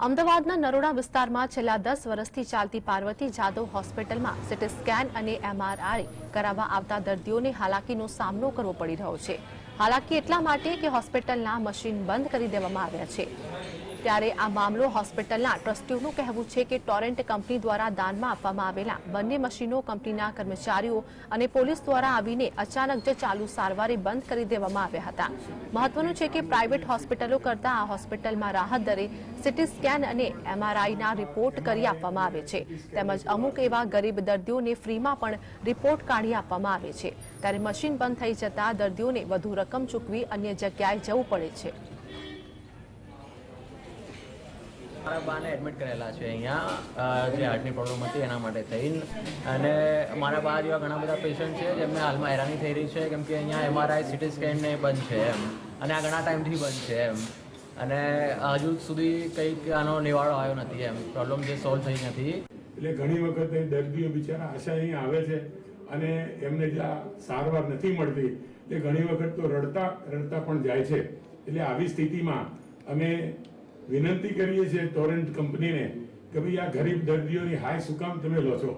અમદાવાદના નરોડા વિસ્તારમાં છેલ્લા 10 વર્ષથી ચાલતી પાર્વતી જાદવ હોસ્પિટલમાં સીટી સ્કેન અને એમઆરઆઈ કરાવવા આવતા દર્દીઓને હાલાકીનો સામનો કરવો પડી રહ્યો છે। હાલાકી એટલા માટે કે હોસ્પિટલના મશીન બંધ કરી દેવામાં આવ્યા છે। ત્યારે આ મામલો હોસ્પિટલના ટ્રસ્ટીઓનું કહેવું છે કે ટોરેન્ટ કંપની દ્વારા દાનમાં આપવામાં આવેલા બંને મશીનો કંપનીના કર્મચારીઓ અને પોલીસ દ્વારા આવીને અચાનક જ ચાલુ સારવારે બંધ કરી દેવામાં આવ્યા હતા। મહત્વનું છે કે પ્રાઇવેટ હોસ્પિટલો કરતાં આ હોસ્પિટલમાં રાહત દરે સીટી સ્કેન અને એમઆરઆઈના રિપોર્ટ કરી આપવામાં આવે છે, તેમજ અમુક એવા ગરીબ દર્દીઓને ફ્રીમાં પણ રિપોર્ટ કાઢી આપવામાં આવે છે। ત્યારે મશીન બંધ થઈ જતા દર્દીઓને વધુ રકમ ચૂકવી અન્ય જગ્યાએ જવું પડે છે। મારા બાને એડમિટ કરેલા છે અહીંયા જે હાર્ટની પ્રોબ્લેમ હતી એના માટે થઈને, અને મારા બા જેવા ઘણા બધા પેશન્ટ છે જેમને હાલમાં હેરાની થઈ રહી છે, કેમ કે અહીંયા એમઆરઆઈ સીટી સ્કેન ને બંધ છે એમ, અને આ ઘણા ટાઈમથી બંધ છે એમ, અને હજુ સુધી કંઈક આનો નિવાડો આવ્યો નથી એમ, પ્રોબ્લેમ જે સોલ્વ થઈ નથી। એટલે ઘણી વખત દર્દીઓ બિચારા આશા અહીં આવે છે અને એમને જ્યાં સારવાર નથી મળતી એટલે ઘણી વખત તો રડતા પણ જાય છે। એટલે આવી સ્થિતિમાં અમે વિનંતી કરીએ છીએ ટોરેન્ટ કંપનીને કે ભાઈ આ ગરીબ દર્દીઓની હાય શું કામ તમે લો છો।